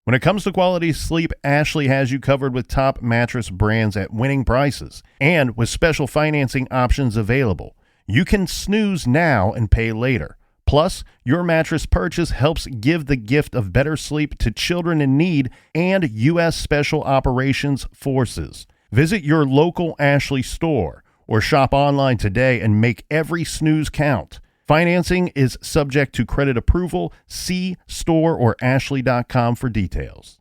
When it comes to quality sleep, Ashley has you covered with top mattress brands at winning prices and with special financing options available. You can snooze now and pay later. Plus, your mattress purchase helps give the gift of better sleep to children in need and U.S. Special Operations Forces. Visit your local Ashley store or shop online today and make every snooze count. Financing is subject to credit approval. See store or ashley.com for details.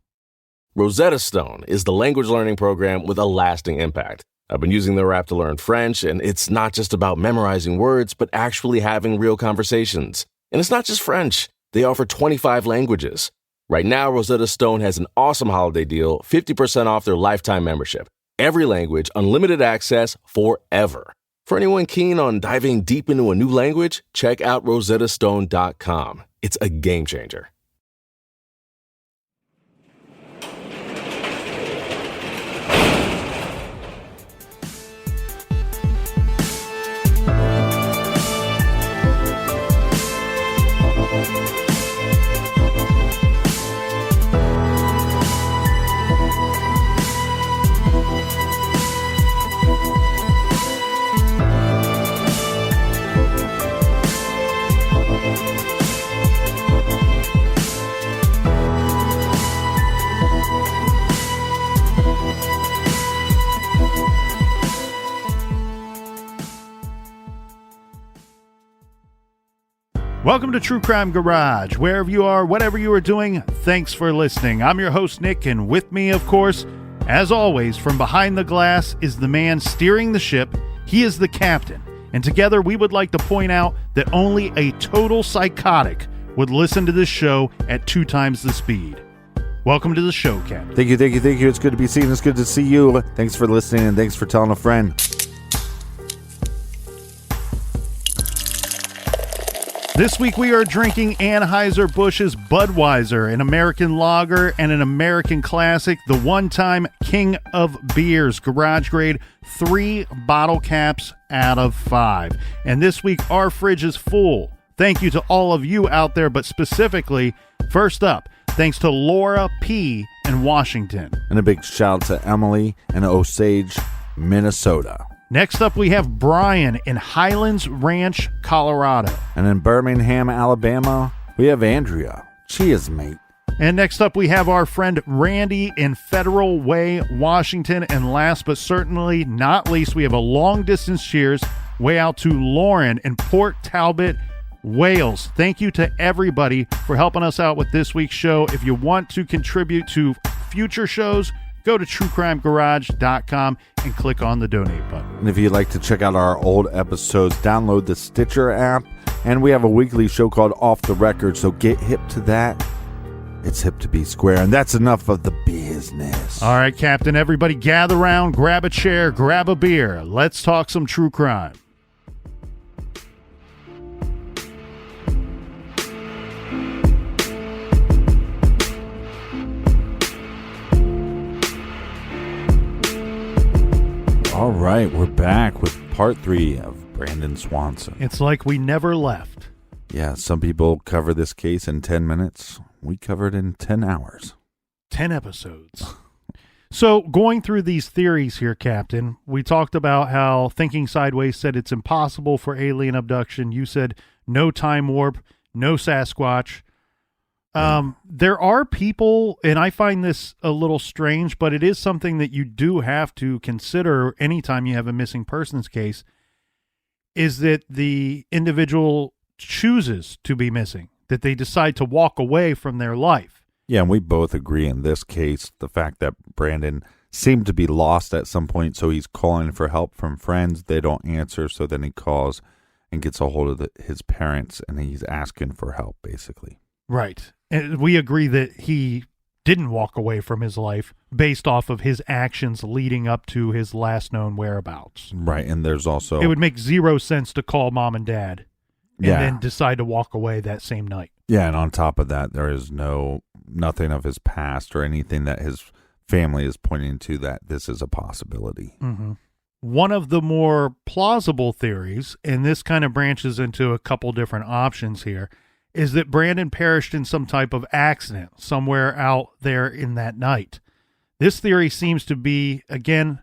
Rosetta Stone is the language learning program with a lasting impact. I've been using their app to learn French, and it's not just about memorizing words, but actually having real conversations. And it's not just French. They offer 25 languages. Right now, Rosetta Stone has an awesome holiday deal, 50% off their lifetime membership. Every language, unlimited access forever. For anyone keen on diving deep into a new language, check out rosettastone.com. It's a game changer. Welcome to True Crime Garage. Wherever you are, whatever you are doing, thanks for listening. I'm your host, Nick, and with me, of course, as always, from behind the glass is the man steering the ship. He is the captain. And together, we would like to point out that only a total psychotic would listen to this show at 2 times the speed. Welcome to the show, Captain. Thank you. It's good to be seen. It's good to see you. Thanks for listening, and thanks for telling a friend. This week we are drinking Anneuser Busch's Budweiser, an American lager and an American classic, the one-time king of beers, Garage Grade, 3 bottle caps out of 5. And this week our fridge is full. Thank you to all of you out there, but specifically, first up, thanks to Laura P. in Washington. And a big shout out to Emily in Osage, Minnesota. Next up, we have Brian in Highlands Ranch, Colorado. And in Birmingham, Alabama, we have Andrea. Cheers, mate. And next up, we have our friend Randy in Federal Way, Washington. And last but certainly not least, we have a long-distance cheers way out to Lauren in Port Talbot, Wales. Thank you to everybody for helping us out with this week's show. If you want to contribute to future shows, go to truecrimegarage.com and click on the donate button. And if you'd like to check out our old episodes, download the Stitcher app. And we have a weekly show called Off the Record, so get hip to that. It's hip to be square, and that's enough of the business. All right, Captain, everybody gather around, grab a chair, grab a beer. Let's talk some true crime. All right, we're back with part 3 of Brandon Swanson. It's like we never left. Yeah, some people cover this case in 10 minutes. We covered in 10 hours. 10 episodes. So going through these theories here, Captain, we talked about how Thinking Sideways said it's impossible for alien abduction. You said no time warp, no Sasquatch. There are people, and I find this a little strange, but it is something that you do have to consider anytime you have a missing persons case, is that the individual chooses to be missing, that they decide to walk away from their life. Yeah, and we both agree in this case, the fact that Brandon seemed to be lost at some point, so he's calling for help from friends. They don't answer, so then he calls and gets a hold of his parents, and he's asking for help, basically. Right. And we agree that he didn't walk away from his life based off of his actions leading up to his last known whereabouts. Right, and there's also... It would make zero sense to call mom and dad and then decide to walk away that same night. Yeah, and on top of that, there is nothing of his past or anything that his family is pointing to that this is a possibility. Mm-hmm. One of the more plausible theories, and this kind of branches into a couple different options here, is that Brandon perished in some type of accident somewhere out there in that night. This theory seems to be, again,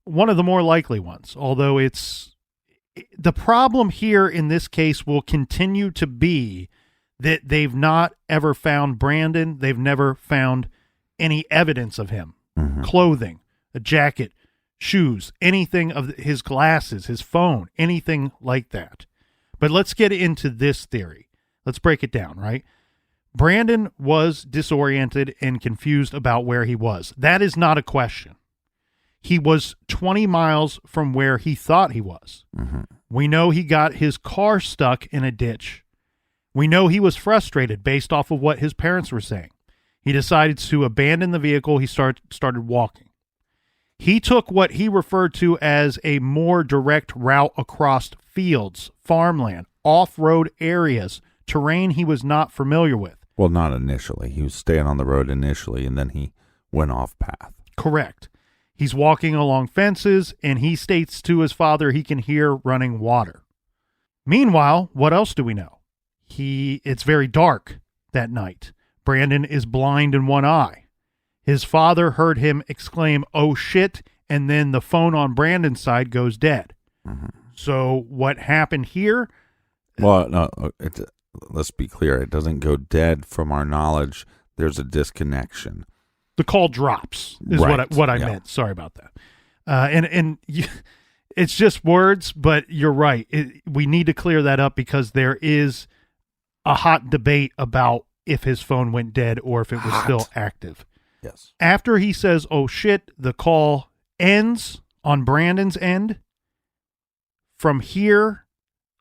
one of the more likely ones, although the problem here in this case will continue to be that they've not ever found Brandon. They've never found any evidence of him. Clothing, a jacket, shoes, anything of his glasses, his phone, anything like that. But let's get into this theory. Let's break it down, right? Brandon was disoriented and confused about where he was. That is not a question. He was 20 miles from where he thought he was. We know he got his car stuck in a ditch. We know he was frustrated based off of what his parents were saying. He decided to abandon the vehicle. He started walking. He took what he referred to as a more direct route across fields, farmland, off-road areas, terrain he was not familiar with. Well, not initially. He was staying on the road initially, and then he went off path. Correct. He's walking along fences, and he states to his father he can hear running water. Meanwhile, what else do we know? It's very dark that night. Brandon is blind in one eye. His father heard him exclaim, "Oh shit," and then the phone on Brandon's side goes dead. So what happened here? Well, no, let's be clear. It doesn't go dead from our knowledge. There's a disconnection. The call drops is right. what I meant. Sorry about that. It's just words, but you're right. We need to clear that up because there is a hot debate about if his phone went dead or if it was still active. Yes. After he says, "Oh shit," the call ends on Brandon's end. From here,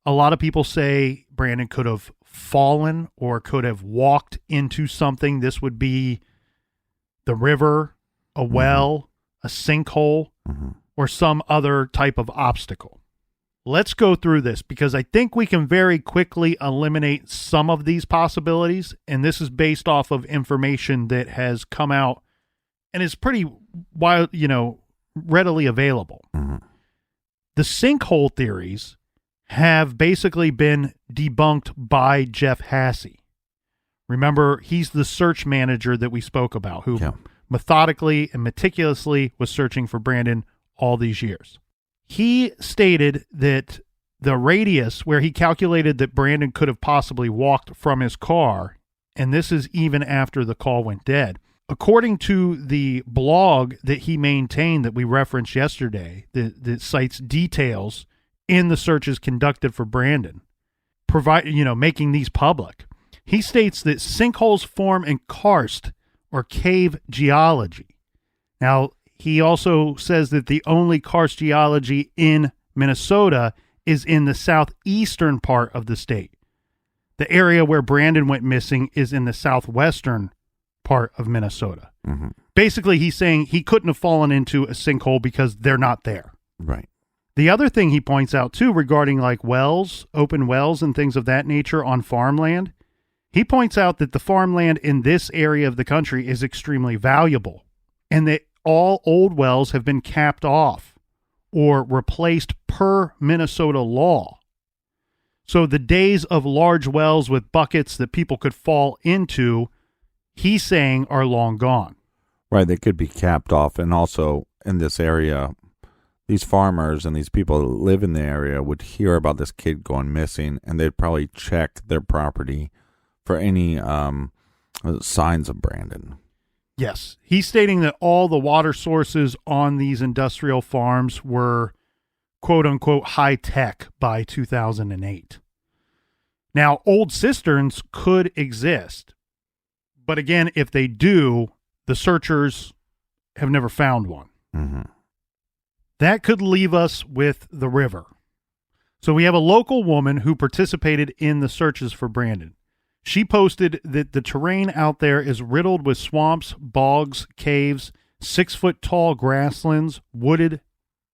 a lot of people say Brandon could have fallen or could have walked into something. This would be the river, a well, a sinkhole, or some other type of obstacle. Let's go through this because I think we can very quickly eliminate some of these possibilities, and this is based off of information that has come out and is pretty readily available. The sinkhole theories have basically been debunked by Jeff Hasse. Remember, he's the search manager that we spoke about, who methodically and meticulously was searching for Brandon all these years. He stated that the radius where he calculated that Brandon could have possibly walked from his car, and this is even after the call went dead, according to the blog that he maintained that we referenced yesterday, that cites details in the searches conducted for Brandon, making these public. He states that sinkholes form in karst, or cave geology. Now, he also says that the only karst geology in Minnesota is in the southeastern part of the state. The area where Brandon went missing is in the southwestern part of Minnesota. Basically, he's saying he couldn't have fallen into a sinkhole because they're not there. Right. The other thing he points out, too, regarding like wells, open wells and things of that nature on farmland, he points out that the farmland in this area of the country is extremely valuable and that all old wells have been capped off or replaced per Minnesota law. So the days of large wells with buckets that people could fall into, he's saying, are long gone. Right, they could be capped off. And also in this area, these farmers and these people that live in the area would hear about this kid going missing, and they'd probably check their property for any signs of Brandon. Yes. He's stating that all the water sources on these industrial farms were quote-unquote high-tech by 2008. Now, old cisterns could exist. But again, if they do, the searchers have never found one. That could leave us with the river. So we have a local woman who participated in the searches for Brandon. She posted that the terrain out there is riddled with swamps, bogs, caves, 6-foot-tall grasslands, wooded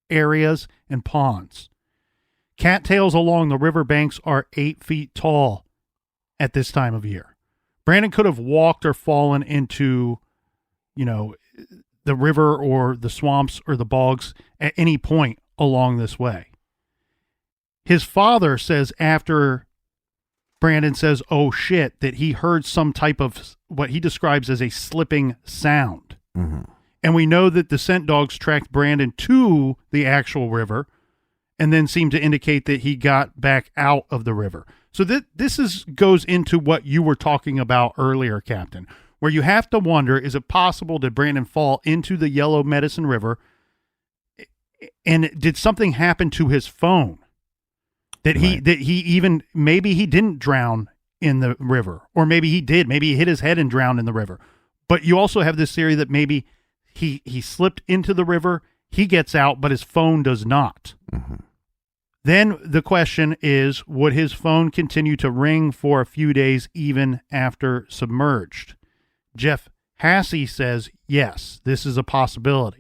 areas, and ponds. Cattails along the riverbanks are 8 feet tall at this time of year. Brandon could have walked or fallen into, the river or the swamps or the bogs at any point along this way. His father says after Brandon says, oh shit, that he heard some type of what he describes as a slipping sound. Mm-hmm. And we know that the scent dogs tracked Brandon to the actual river and then seemed to indicate that he got back out of the river. So this goes into what you were talking about earlier, Captain, where you have to wonder, is it possible did Brandon fall into the Yellow Medicine River, and did something happen to his phone? That maybe he didn't drown in the river, or maybe he did. Maybe he hit his head and drowned in the river. But you also have this theory that maybe he slipped into the river, he gets out, but his phone does not. Mm-hmm. Then the question is, would his phone continue to ring for a few days even after submerged? Jeff Hasse says, yes, this is a possibility.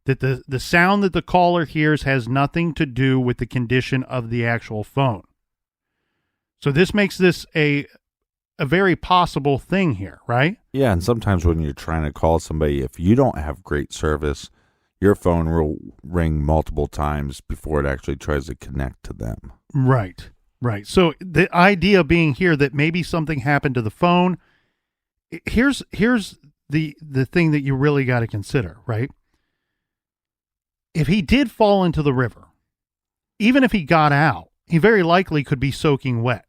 That the sound that the caller hears has nothing to do with the condition of the actual phone. So this makes this a very possible thing here, right? Yeah, and sometimes when you're trying to call somebody, if you don't have great service, your phone will ring multiple times before it actually tries to connect to them. Right. So the idea being here that maybe something happened to the phone. Here's the thing that you really got to consider, right? If he did fall into the river, even if he got out, he very likely could be soaking wet.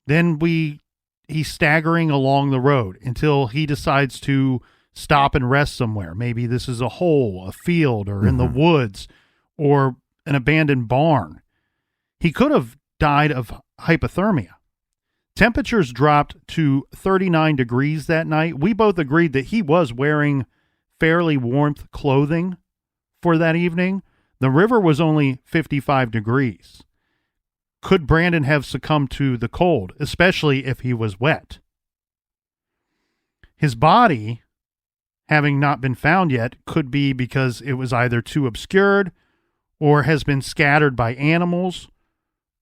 Then he's staggering along the road until he decides to stop and rest somewhere. Maybe this is a hole, a field, or in the woods, or an abandoned barn. He could have died of hypothermia. Temperatures dropped to 39 degrees that night. We both agreed that he was wearing fairly warm clothing for that evening. The river was only 55 degrees. Could Brandon have succumbed to the cold, especially if he was wet? His body, having not been found yet, could be because it was either too obscured or has been scattered by animals,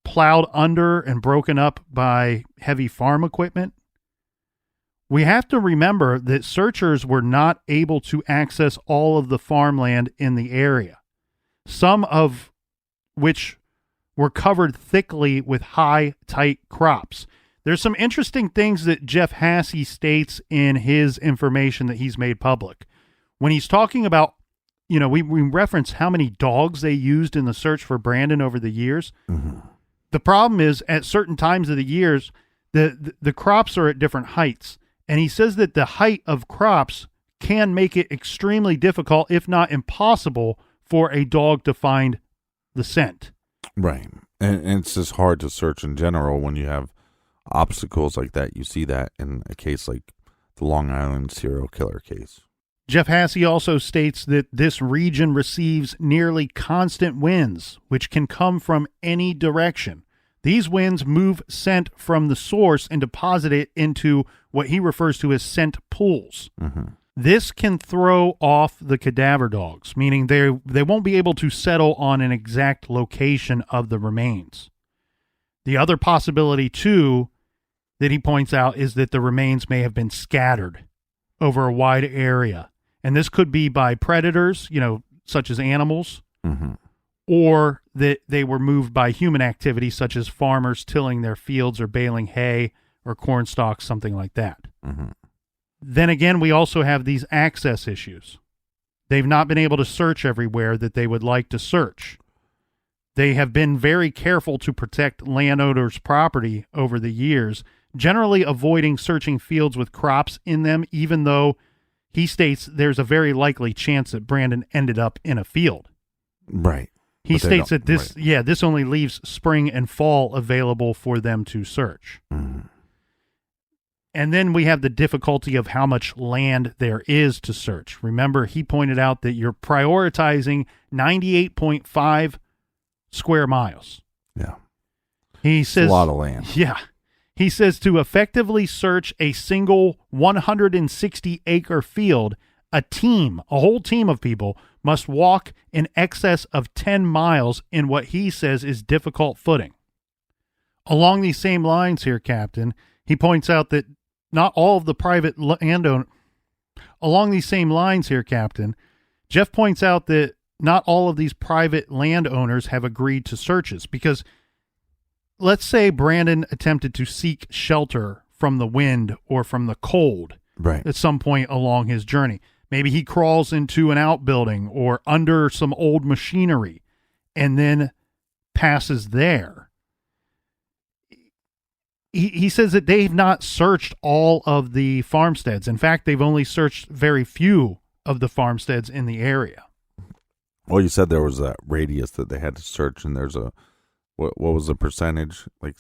plowed under and broken up by heavy farm equipment. We have to remember that searchers were not able to access all of the farmland in the area, some of which were covered thickly with high, tight crops. There's some interesting things that Jeff Hasse states in his information that he's made public. When he's talking about, we reference how many dogs they used in the search for Brandon over the years. Mm-hmm. The problem is at certain times of the years, the crops are at different heights. And he says that the height of crops can make it extremely difficult, if not impossible, for a dog to find the scent. Right. And it's just hard to search in general when you have obstacles like that. You see that in a case like the Long Island serial killer case. Jeff Hasse also states that this region receives nearly constant winds, which can come from any direction. These winds move scent from the source and deposit it into what he refers to as scent pools. Mm-hmm. This can throw off the cadaver dogs, meaning they won't be able to settle on an exact location of the remains. The other possibility, too, that he points out is that the remains may have been scattered over a wide area. And this could be by predators, such as animals, mm-hmm. or that they were moved by human activity, such as farmers tilling their fields or baling hay or corn stalks, something like that. Mm-hmm. Then again, we also have these access issues. They've not been able to search everywhere that they would like to search. They have been very careful to protect landowners' property over the years, generally avoiding searching fields with crops in them, even though he states there's a very likely chance that Brandon ended up in a field. Right. He states that this only leaves spring and fall available for them to search. Mm-hmm. And then we have the difficulty of how much land there is to search. Remember, he pointed out that you're prioritizing 98.5 square miles. Yeah. He says a lot of land. Yeah. He says to effectively search a single 160-acre field, a whole team of people must walk in excess of 10 miles in what he says is difficult footing. Along these same lines here, Captain, he points out that not all of the private landowner. Along these same lines here, Captain, Jeff points out that not all of these private landowners have agreed to searches because let's say Brandon attempted to seek shelter from the wind or from the cold at some point along his journey. Maybe he crawls into an outbuilding or under some old machinery and then passes there. He says that they've not searched all of the farmsteads. In fact, they've only searched very few of the farmsteads in the area. Well, you said there was a radius that they had to search, and there's what was the percentage? Like,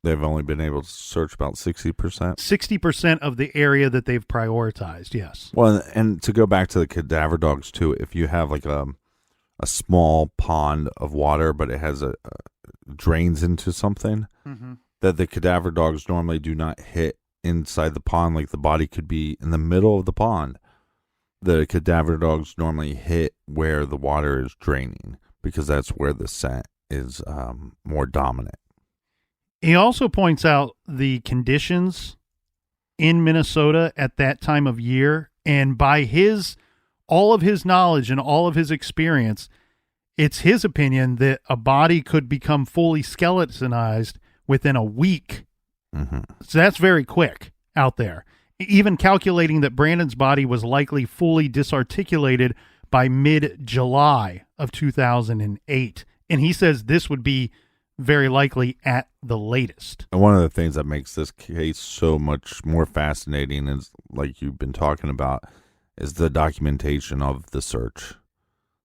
they've only been able to search about 60%? 60% of the area that they've prioritized, yes. Well, and to go back to the cadaver dogs, too, if you have like a small pond of water, but it has drains into something, that the cadaver dogs normally do not hit inside the pond. Like, the body could be in the middle of the pond. The cadaver dogs normally hit where the water is draining because that's where the scent is more dominant. He also points out the conditions in Minnesota at that time of year, and by all of his knowledge and all of his experience, it's his opinion that a body could become fully skeletonized within a week. So that's very quick out there. Even calculating that Brandon's body was likely fully disarticulated by mid-July of 2008. And he says this would be very likely at the latest. And one of the things that makes this case so much more fascinating is, like you've been talking about, is the documentation of the search.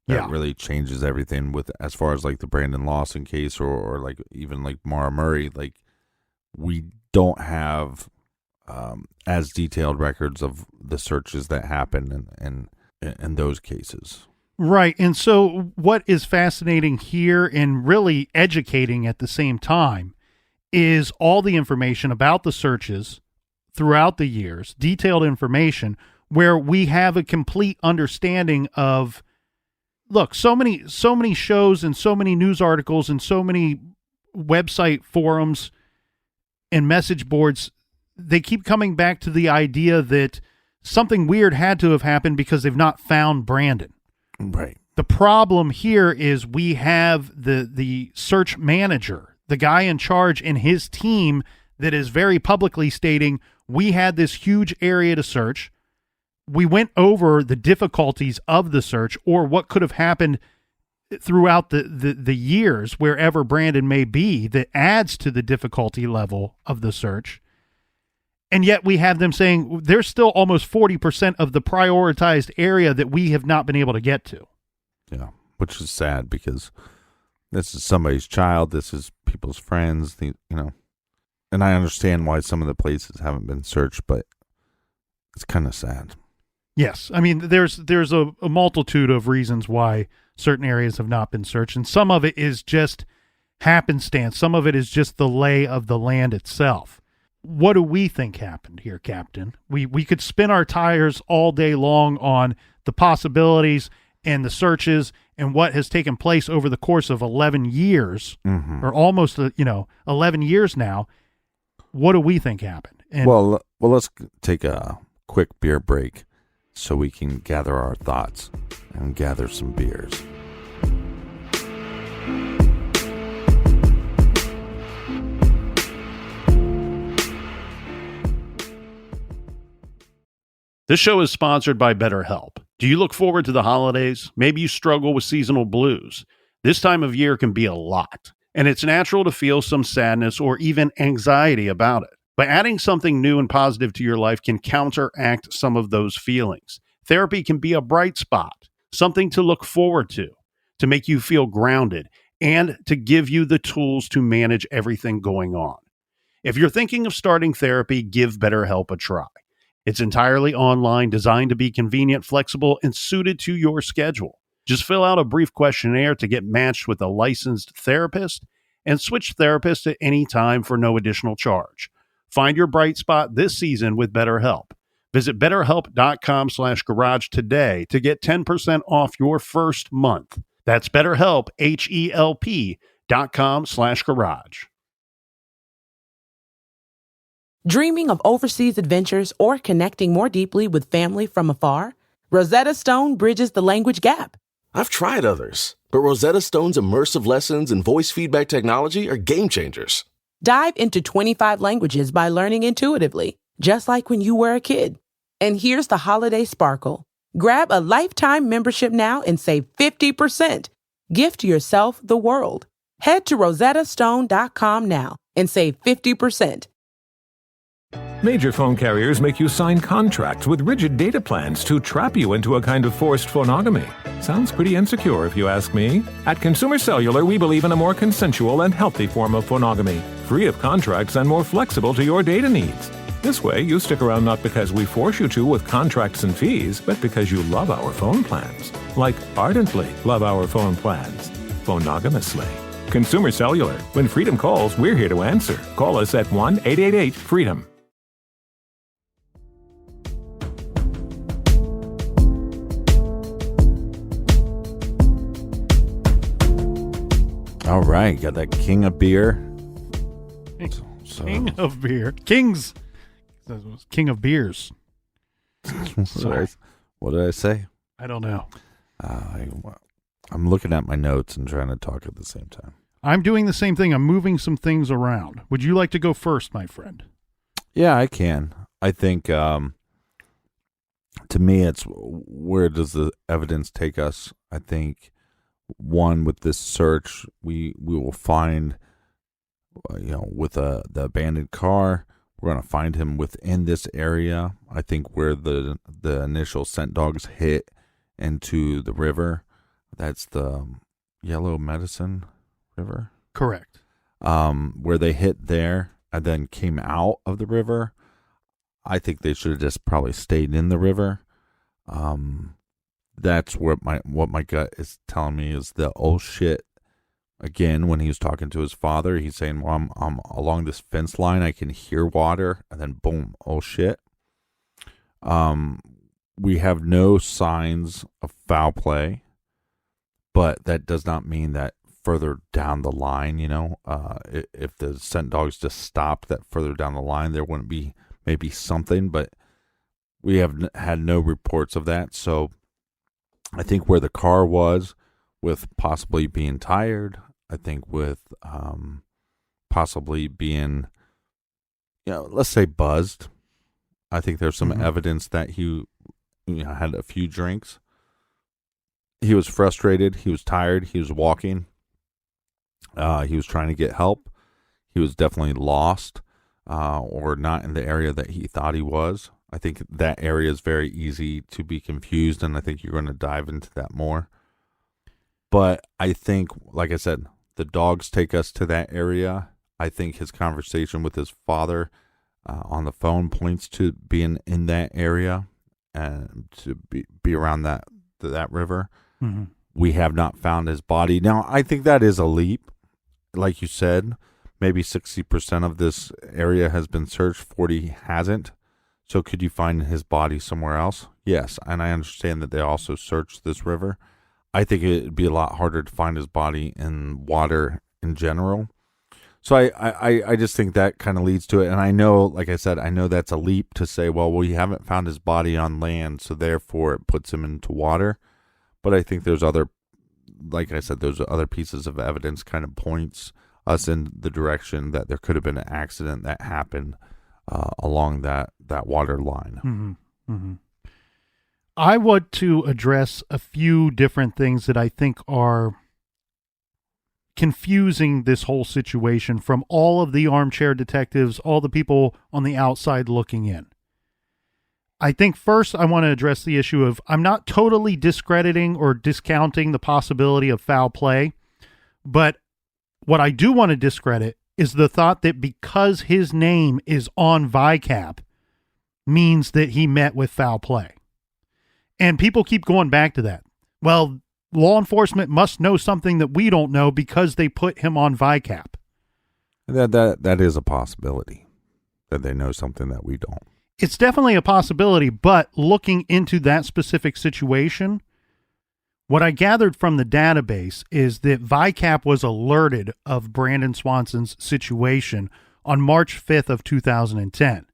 That really changes everything with as far as like the Brandon Lawson case or like even like Mara Murray. Like, we don't have as detailed records of the searches that happen in those cases. Right. And so what is fascinating here and really educating at the same time is all the information about the searches throughout the years, detailed information where we have a complete understanding of, look, so many shows and so many news articles and so many website forums and message boards, they keep coming back to the idea that something weird had to have happened because they've not found Brandon. Right. The problem here is we have the search manager, the guy in charge, and his team that is very publicly stating, we had this huge area to search. We went over the difficulties of the search or what could have happened throughout the years wherever Brandon may be that adds to the difficulty level of the search. And yet we have them saying there's still almost 40% of the prioritized area that we have not been able to get to. Yeah, which is sad because this is somebody's child. This is people's friends, and I understand why some of the places haven't been searched, but it's kind of sad. Yes. I mean, there's a multitude of reasons why certain areas have not been searched, and some of it is just happenstance. Some of it is just the lay of the land itself. What do we think happened here, Captain? We could spin our tires all day long on the possibilities and the searches and what has taken place over the course of 11 years, or almost 11 years now. What do we think happened? And well, let's take a quick beer break so we can gather our thoughts and gather some beers. This show is sponsored by BetterHelp. Do you look forward to the holidays? Maybe you struggle with seasonal blues. This time of year can be a lot, and it's natural to feel some sadness or even anxiety about it. But adding something new and positive to your life can counteract some of those feelings. Therapy can be a bright spot, something to look forward to make you feel grounded, and to give you the tools to manage everything going on. If you're thinking of starting therapy, give BetterHelp a try. It's entirely online, designed to be convenient, flexible, and suited to your schedule. Just fill out a brief questionnaire to get matched with a licensed therapist and switch therapists at any time for no additional charge. Find your bright spot this season with BetterHelp. Visit BetterHelp.com/garage today to get 10% off your first month. That's BetterHelp, HELP.com/garage. Dreaming of overseas adventures or connecting more deeply with family from afar? Rosetta Stone bridges the language gap. I've tried others, but Rosetta Stone's immersive lessons and voice feedback technology are game changers. Dive into 25 languages by learning intuitively, just like when you were a kid. And here's the holiday sparkle. Grab a lifetime membership now and save 50%. Gift yourself the world. Head to rosettastone.com now and save 50%. Major phone carriers make you sign contracts with rigid data plans to trap you into a kind of forced phonogamy. Sounds pretty insecure if you ask me. At Consumer Cellular, we believe in a more consensual and healthy form of phonogamy, free of contracts and more flexible to your data needs. This way, you stick around not because we force you to with contracts and fees, but because you love our phone plans. Like ardently love our phone plans. Phonogamously. Consumer Cellular. When freedom calls, we're here to answer. Call us at 1-888-FREEDOM. All right, got that king of beer. King of beer. Kings. King of beers. What did I say? I don't know. I'm looking at my notes and trying to talk at the same time. I'm doing the same thing. I'm moving some things around. Would you like to go first, my friend? Yeah, I can. I think, to me, it's where does the evidence take us? I think, one, with this search, we will find, with the abandoned car, we're going to find him within this area. I think where the initial scent dogs hit into the river, that's the Yellow Medicine River. Correct. Where they hit there and then came out of the river, I think they should have just probably stayed in the river. That's what my gut is telling me is the oh shit. Again, when he was talking to his father, he's saying, well, I'm along this fence line. I can hear water. And then boom, oh shit. We have no signs of foul play, but that does not mean that further down the line, if the scent dogs just stopped that further down the line, there wouldn't be maybe something, but we have had no reports of that. So I think where the car was, with possibly being tired, I think with possibly being, let's say buzzed. I think there's some evidence that he had a few drinks. He was frustrated. He was tired. He was walking. He was trying to get help. He was definitely lost or not in the area that he thought he was. I think that area is very easy to be confused, and I think you're going to dive into that more. But I think, like I said, the dogs take us to that area. I think his conversation with his father on the phone points to being in that area and to be around that river. Mm-hmm. We have not found his body. Now, I think that is a leap. Like you said, maybe 60% of this area has been searched, 40 hasn't. So could you find his body somewhere else? Yes, and I understand that they also searched this river. I think it'd be a lot harder to find his body in water in general. So I just think that kind of leads to it. And I know, like I said, I know that's a leap to say, well, we haven't found his body on land, so therefore it puts him into water. But I think there's other, like I said, those other pieces of evidence kind of points us in the direction that there could have been an accident that happened along that water line. Mm-hmm. Mm-hmm. I want to address a few different things that I think are confusing this whole situation from all of the armchair detectives, all the people on the outside looking in. I think first I want to address the issue of I'm not totally discrediting or discounting the possibility of foul play, but what I do want to discredit is the thought that because his name is on VICAP means that he met with foul play. And people keep going back to that. Well, law enforcement must know something that we don't know because they put him on VICAP. That is a possibility, that they know something that we don't. It's definitely a possibility, but looking into that specific situation, what I gathered from the database is that VICAP was alerted of Brandon Swanson's situation on March 5th of 2010.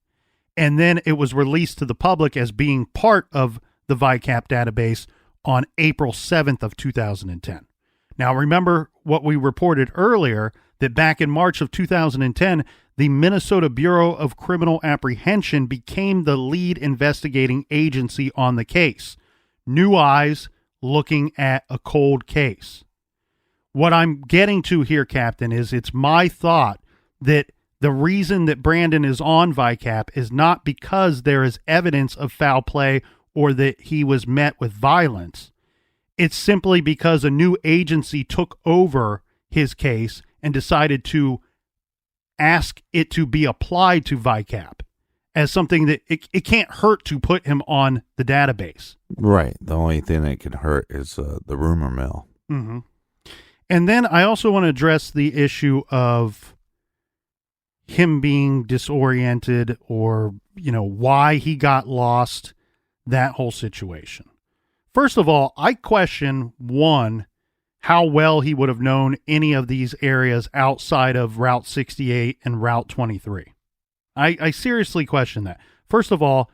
And then it was released to the public as being part of the VICAP database on April 7th of 2010. Now, remember, what we reported earlier, that back in March of 2010, the Minnesota Bureau of Criminal Apprehension became the lead investigating agency on the case. New eyes looking at a cold case. What I'm getting to here, Captain, is it's my thought that the reason that Brandon is on VICAP is not because there is evidence of foul play or that he was met with violence. It's simply because a new agency took over his case and decided to ask it to be applied to VICAP as something that it can't hurt to put him on the database. Right. The only thing that can hurt is the rumor mill. Mm-hmm. And then I also want to address the issue of him being disoriented or, why he got lost, that whole situation. First of all, I question, one, how well he would have known any of these areas outside of Route 68 and Route 23. I seriously question that. First of all,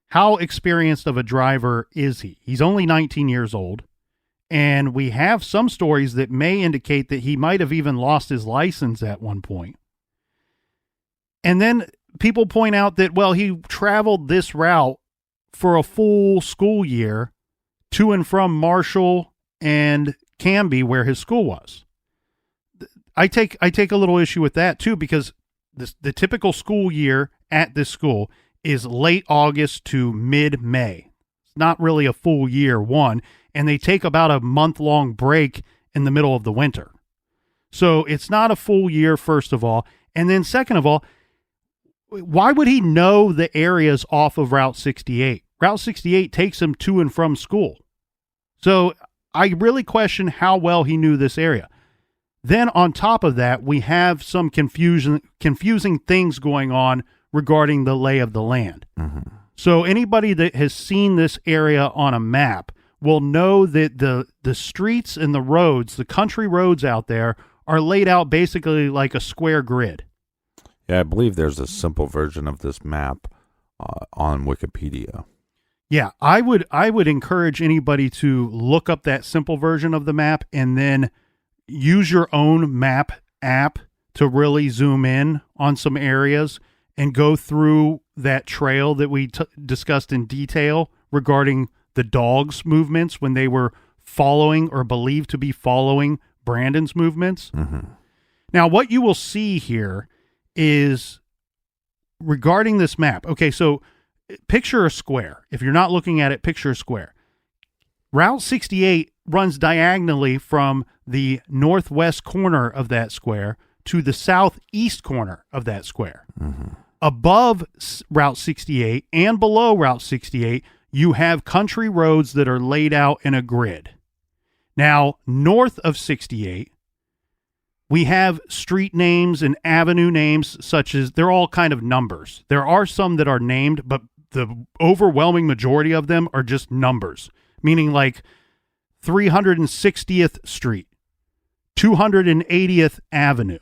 how experienced of a driver is he? He's only 19 years old, and we have some stories that may indicate that he might have even lost his license at one point. And then people point out that, well, he traveled this route for a full school year to and from Marshall and Canby, where his school was. I take a little issue with that too, because the typical school year at this school is late August to mid-May. It's not really a full year, one, and they take about a month-long break in the middle of the winter. So it's not a full year, first of all. And then second of all, why would he know the areas off of Route 68? Route 68 takes him to and from school. So I really question how well he knew this area. Then on top of that, we have some confusing things going on regarding the lay of the land. Mm-hmm. So anybody that has seen this area on a map will know that the streets and the roads, the country roads out there, are laid out basically like a square grid. Yeah, I believe there's a simple version of this map on Wikipedia. Yeah, I would encourage anybody to look up that simple version of the map and then use your own map app to really zoom in on some areas and go through that trail that we discussed in detail regarding the dogs' movements when they were following or believed to be following Brandon's movements. Mm-hmm. Now, what you will see here is regarding this map. Okay, so picture a square. If you're not looking at it, picture a square. Route 68 runs diagonally from the northwest corner of that square to the southeast corner of that square. Mm-hmm. Above Route 68 and below Route 68, you have country roads that are laid out in a grid. Now, north of 68, we have street names and avenue names such as, they're all kind of numbers. There are some that are named, but the overwhelming majority of them are just numbers, meaning like 360th Street, 280th Avenue,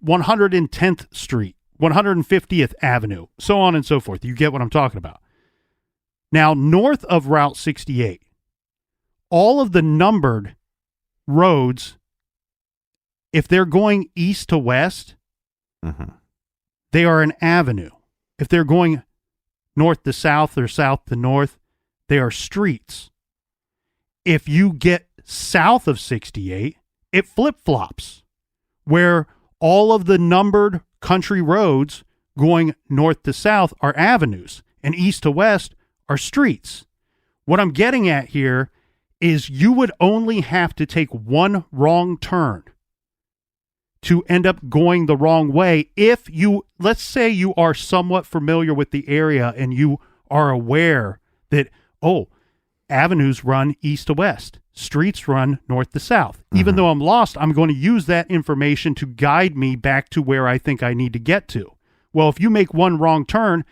110th Street, 150th Avenue, so on and so forth. You get what I'm talking about. Now, north of Route 68, all of the numbered roads, if they're going east to west, mm-hmm. they are an avenue. If they're going north to south or south to north, they are streets. If you get south of 68, it flip-flops, where all of the numbered country roads going north to south are avenues, and east to west are streets. What I'm getting at here is you would only have to take one wrong turn to end up going the wrong way if you, let's say you are somewhat familiar with the area and you are aware that, avenues run east to west, streets run north to south. Mm-hmm. Even though I'm lost, I'm going to use that information to guide me back to where I think I need to get to. Well, if you make one wrong turn,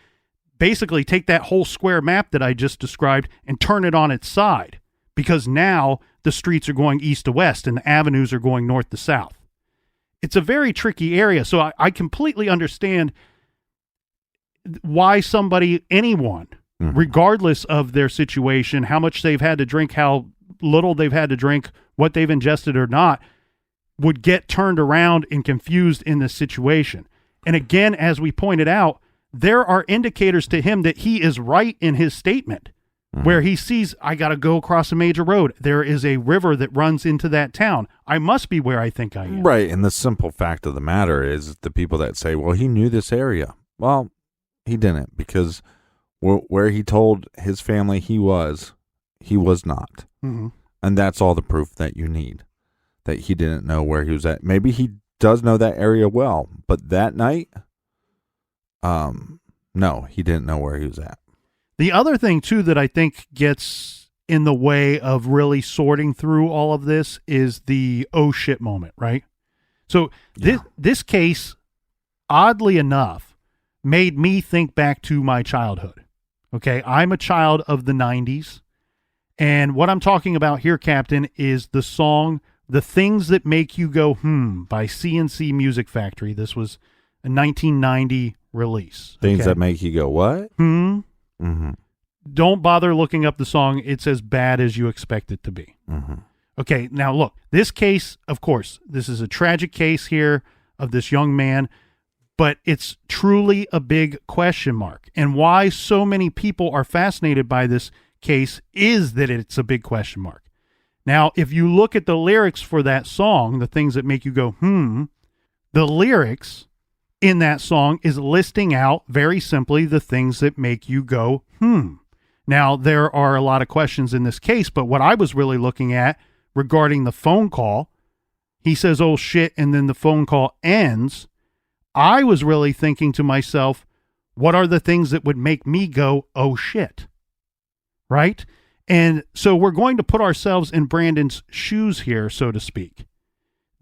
basically take that whole square map that I just described and turn it on its side, because now the streets are going east to west and the avenues are going north to south. It's a very tricky area, so I completely understand why somebody, anyone, mm-hmm. regardless of their situation, how much they've had to drink, how little they've had to drink, what they've ingested or not, would get turned around and confused in this situation. And again, as we pointed out, there are indicators to him that he is right in his statement, where he sees, I got to go across a major road. There is a river that runs into that town. I must be where I think I am. Right. And the simple fact of the matter is the people that say, well, he knew this area. Well, he didn't, because where he told his family he was not. Mm-hmm. And that's all the proof that you need, that he didn't know where he was at. Maybe he does know that area well, but that night, no, he didn't know where he was at. The other thing, too, that I think gets in the way of really sorting through all of this is the oh shit moment, right? So this case, oddly enough, made me think back to my childhood. Okay, I'm a child of the 90s, and what I'm talking about here, Captain, is the song The Things That Make You Go by CNC Music Factory. This was a 1990 release. Things that make you go, what? Mm-hmm. Don't bother looking up the song. It's as bad as you expect it to be. Mm-hmm. Okay, now look, this case, of course, this is a tragic case here of this young man, but it's truly a big question mark. And why so many people are fascinated by this case is that it's a big question mark. Now, if you look at the lyrics for that song, The Things That Make You Go, the lyrics in that song is listing out very simply the things that make you go, Now, there are a lot of questions in this case, but what I was really looking at regarding the phone call, he says, oh shit, and then the phone call ends. I was really thinking to myself, what are the things that would make me go, oh shit? Right? And so we're going to put ourselves in Brandon's shoes here, so to speak.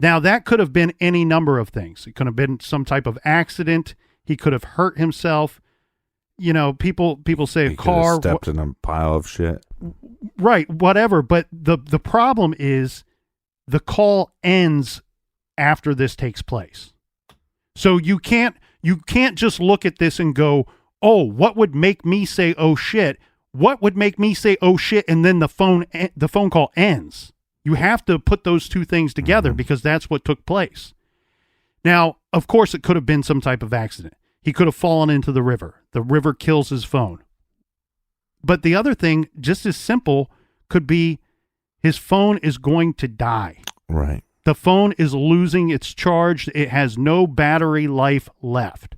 Now, that could have been any number of things. It could have been some type of accident. He could have hurt himself. You know, people say a car. Stepped in a pile of shit. Right, whatever. But the problem is the call ends after this takes place. So you can't just look at this and go, oh, what would make me say, oh shit? What would make me say, oh shit? And then the phone call ends. You have to put those two things together because that's what took place. Now, of course, it could have been some type of accident. He could have fallen into the river. The river kills his phone. But the other thing, just as simple, could be his phone is going to die. Right. The phone is losing its charge. It has no battery life left.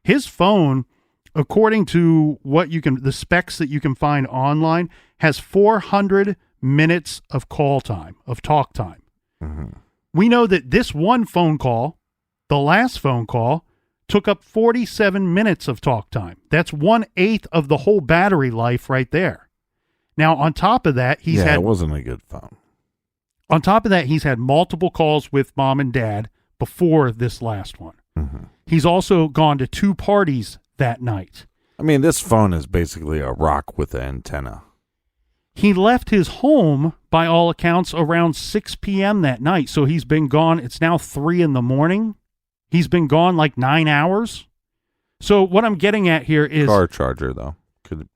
His phone, according to the specs that you can find online, has 400 minutes of call time, of talk time. Mm-hmm. We know that this one phone call, the last phone call, took up 47 minutes of talk time. That's 1/8 of the whole battery life right there. Now, on top of that, it wasn't a good phone. On top of that, he's had multiple calls with mom and dad before this last one. Mm-hmm. He's also gone to 2 parties that night. I mean, this phone is basically a rock with an antenna. He left his home, by all accounts, around 6 p.m. that night. So he's been gone. It's now 3 a.m. He's been gone like 9 hours. So what I'm getting at here is... Car charger, though. Could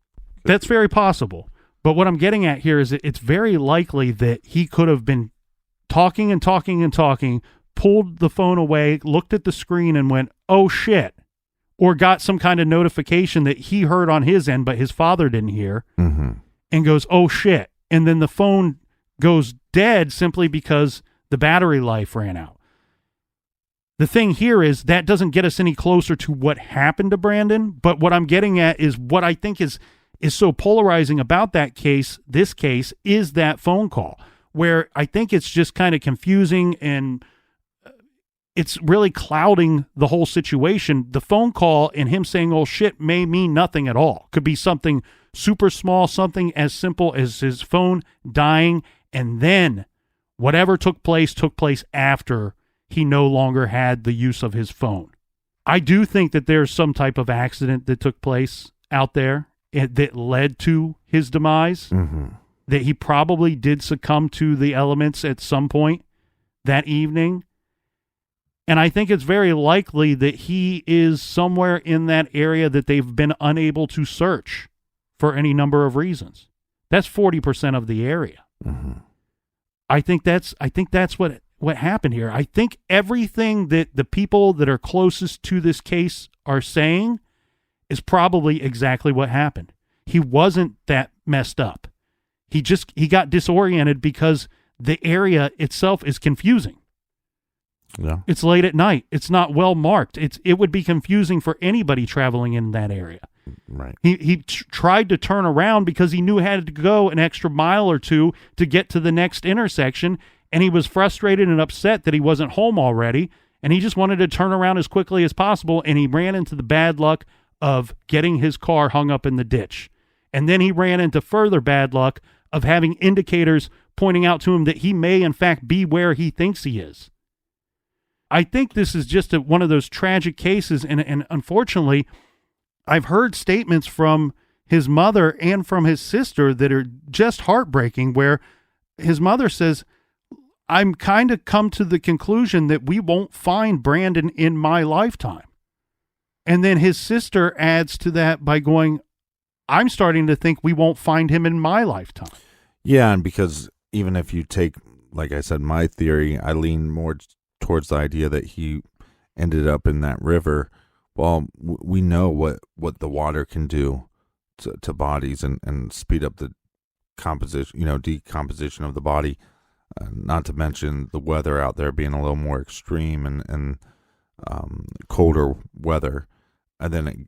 that's very possible. But what I'm getting at here is that it's very likely that he could have been talking and talking and talking, pulled the phone away, looked at the screen and went, oh shit. Or got some kind of notification that he heard on his end, but his father didn't hear. Mm-hmm. And goes, oh shit. And then the phone goes dead simply because the battery life ran out. The thing here is that doesn't get us any closer to what happened to Brandon. But what I'm getting at is what I think is so polarizing about this case is that phone call, where I think it's just kind of confusing and it's really clouding the whole situation. The phone call and him saying, oh shit, may mean nothing at all. Could be something super small, something as simple as his phone dying, and then whatever took place after he no longer had the use of his phone. I do think that there's some type of accident that took place out there that led to his demise, that he probably did succumb to the elements at some point that evening. And I think it's very likely that he is somewhere in that area that they've been unable to search for any number of reasons. That's 40% of the area. I think that's what happened here. I think everything that the people that are closest to this case are saying is probably exactly what happened. He wasn't that messed up. He got disoriented because the area itself is confusing. Yeah. It's late at night. It's not well marked. It would be confusing for anybody traveling in that area. Right. He tried to turn around because he knew he had to go an extra mile or two to get to the next intersection, and he was frustrated and upset that he wasn't home already, and he just wanted to turn around as quickly as possible, and he ran into the bad luck of getting his car hung up in the ditch. And then he ran into further bad luck of having indicators pointing out to him that he may, in fact, be where he thinks he is. I think this is just one of those tragic cases, and unfortunately, I've heard statements from his mother and from his sister that are just heartbreaking, where his mother says, I'm kind of come to the conclusion that we won't find Brandon in my lifetime. And then his sister adds to that by going, I'm starting to think we won't find him in my lifetime. Yeah, and because even if you take, like I said, my theory, I lean more towards the idea that he ended up in that river. Well, we know what the water can do to bodies and speed up the decomposition of the body. Not to mention the weather out there being a little more extreme and colder weather, and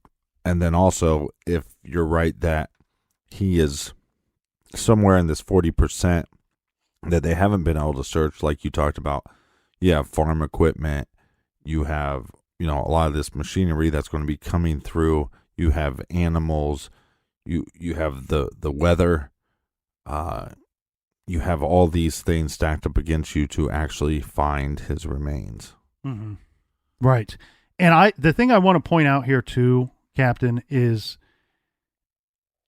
then also if you're right that he is somewhere in this 40% that they haven't been able to search, like you talked about. You have farm equipment, you have a lot of this machinery that's going to be coming through. You have animals, you have the weather. You have all these things stacked up against you to actually find his remains. Mm-hmm. Right. And the thing I want to point out here too, Captain, is,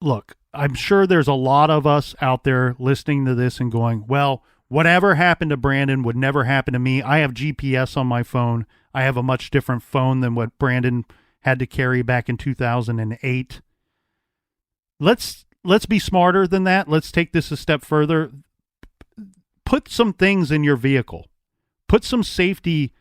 look, I'm sure there's a lot of us out there listening to this and going, well, whatever happened to Brandon would never happen to me. I have GPS on my phone. I have a much different phone than what Brandon had to carry back in 2008. Let's be smarter than that. Let's take this a step further. Put some things in your vehicle. Put some safety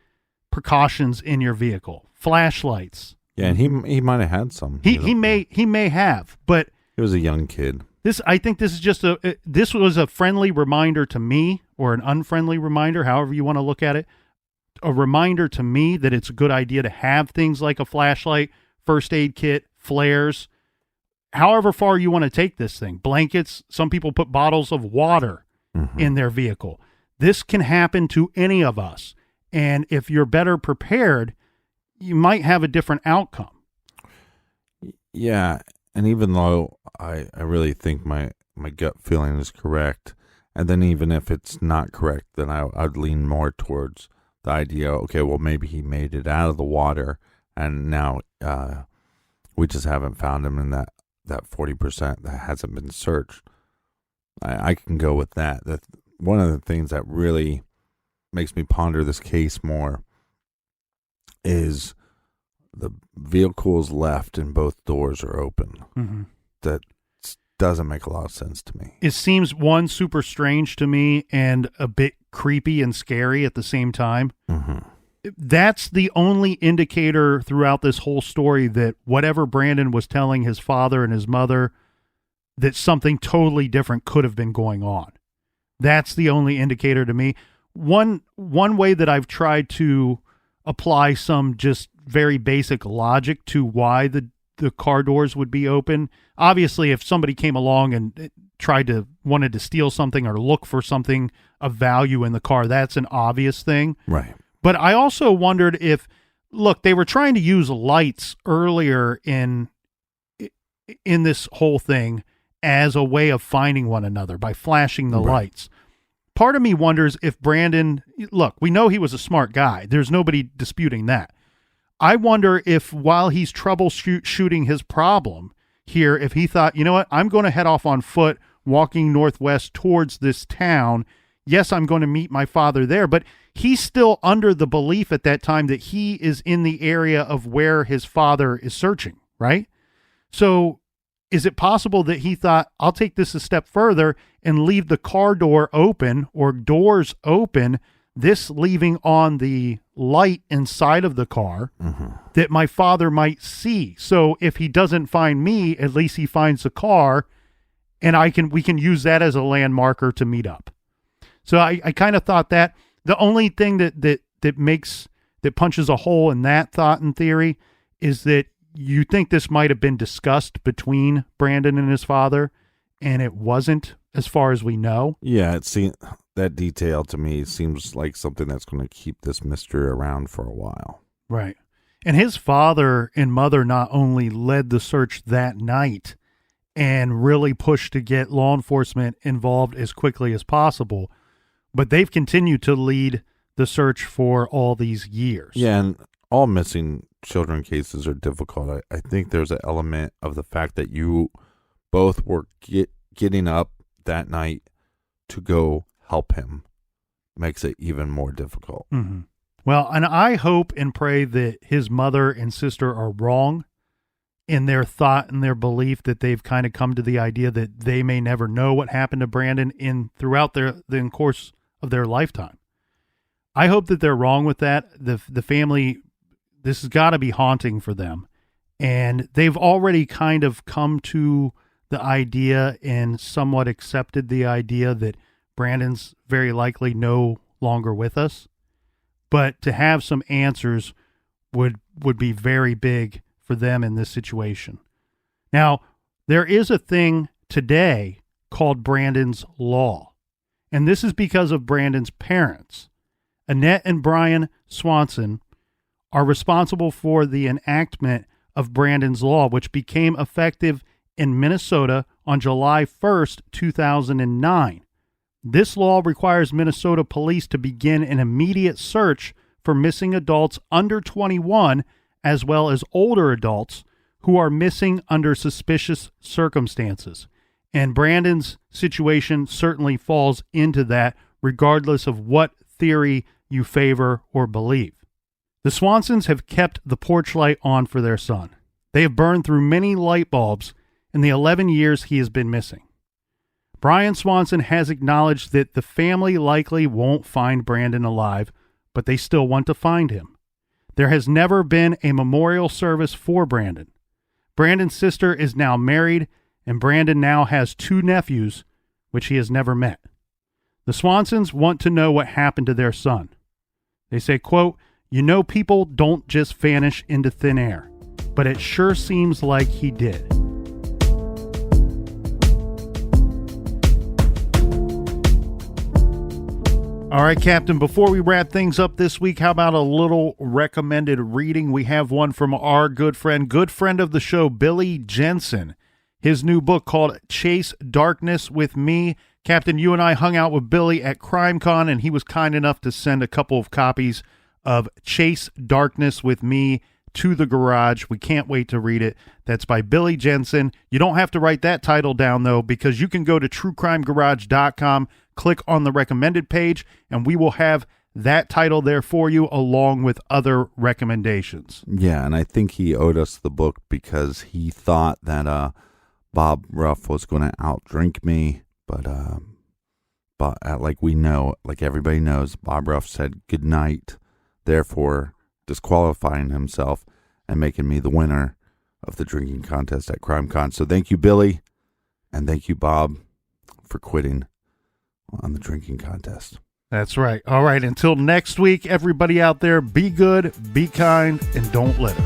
precautions in your vehicle. Flashlights. Yeah, and he might have had some. He may have, but he was a young kid. I think this is just this was a friendly reminder to me, or an unfriendly reminder, however you want to look at it. A reminder to me that it's a good idea to have things like a flashlight, first aid kit, flares, however far you want to take this thing. Blankets. Some people put bottles of water in their vehicle. This can happen to any of us. And if you're better prepared, you might have a different outcome. Yeah. And even though I really think my gut feeling is correct, and then even if it's not correct, then I'd lean more towards the idea, okay, well, maybe he made it out of the water, and now we just haven't found him in that 40% that hasn't been searched. I can go with that. One of the things that really makes me ponder this case more is the vehicle is left and both doors are open. Mm-hmm. That doesn't make a lot of sense to me. It seems, one, super strange to me and a bit creepy and scary at the same time. Mm-hmm. That's the only indicator throughout this whole story that whatever Brandon was telling his father and his mother, that something totally different could have been going on. That's the only indicator to me. One way that I've tried to apply some just very basic logic to why the car doors would be open. Obviously, if somebody came along and wanted to steal something or look for something of value in the car, that's an obvious thing. Right. But I also wondered if, look, they were trying to use lights earlier in this whole thing as a way of finding one another by flashing the lights. Part of me wonders if Brandon, look, we know he was a smart guy. There's nobody disputing that. I wonder if while he's troubleshooting his problem here, if he thought, you know what, I'm going to head off on foot, walking northwest towards this town. Yes, I'm going to meet my father there, but he's still under the belief at that time that he is in the area of where his father is searching, right? So is it possible that he thought, I'll take this a step further and leave the car door open or doors open, this leaving on the light inside of the car that my father might see. So if he doesn't find me, at least he finds the car, and we can use that as a landmarker to meet up. So I kind of thought that the only thing that punches a hole in that thought and theory is that you think this might have been discussed between Brandon and his father, and it wasn't, as far as we know. Yeah, that detail to me seems like something that's going to keep this mystery around for a while. Right. And his father and mother not only led the search that night and really pushed to get law enforcement involved as quickly as possible, but they've continued to lead the search for all these years. Yeah, and all missing children cases are difficult. I think there's an element of the fact that you both were getting up that night to go help him makes it even more difficult. Mm-hmm. Well, and I hope and pray that his mother and sister are wrong in their thought and their belief that they've kind of come to the idea that they may never know what happened to Brandon throughout the course of their lifetime. I hope that they're wrong with that. The family, this has got to be haunting for them. And they've already kind of come to the idea and somewhat accepted the idea that Brandon's very likely no longer with us. But to have some answers would be very big for them in this situation. Now, there is a thing today called Brandon's Law. And this is because of Brandon's parents. Annette and Brian Swanson are responsible for the enactment of Brandon's Law, which became effective in Minnesota on July 1st, 2009. This law requires Minnesota police to begin an immediate search for missing adults under 21, as well as older adults who are missing under suspicious circumstances. And Brandon's situation certainly falls into that, regardless of what theory you favor or believe. The Swansons have kept the porch light on for their son. They have burned through many light bulbs in the 11 years he has been missing. Brian Swanson has acknowledged that the family likely won't find Brandon alive, but they still want to find him. There has never been a memorial service for Brandon. Brandon's sister is now married, and Brandon now has 2 nephews, which he has never met. The Swansons want to know what happened to their son. They say, quote, people don't just vanish into thin air, but it sure seems like he did. All right, Captain, before we wrap things up this week, how about a little recommended reading? We have one from our good friend of the show, Billy Jensen. His new book called Chase Darkness with Me. Captain, you and I hung out with Billy at CrimeCon, and he was kind enough to send a couple of copies of Chase Darkness with Me to the garage. We can't wait to read it. That's by Billy Jensen. You don't have to write that title down, though, because you can go to truecrimegarage.com, click on the recommended page, and we will have that title there for you along with other recommendations. Yeah, and I think he owed us the book because he thought that Bob Ruff was going to outdrink me, but like we know, like everybody knows, Bob Ruff said good night, therefore disqualifying himself and making me the winner of the drinking contest at CrimeCon. So thank you, Billy, and thank you, Bob, for quitting on the drinking contest. That's right. All right, until next week, everybody out there, be good, be kind, and don't litter.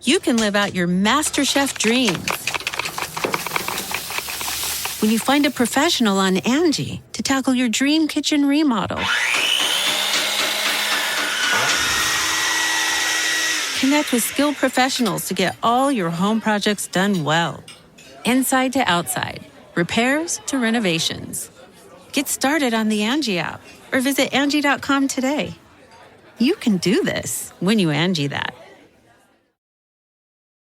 You can live out your MasterChef dreams when you find a professional on Angie to tackle your dream kitchen remodel. Connect with skilled professionals to get all your home projects done well. Inside to outside, repairs to renovations. Get started on the Angie app or visit Angie.com today. You can do this when you Angie that.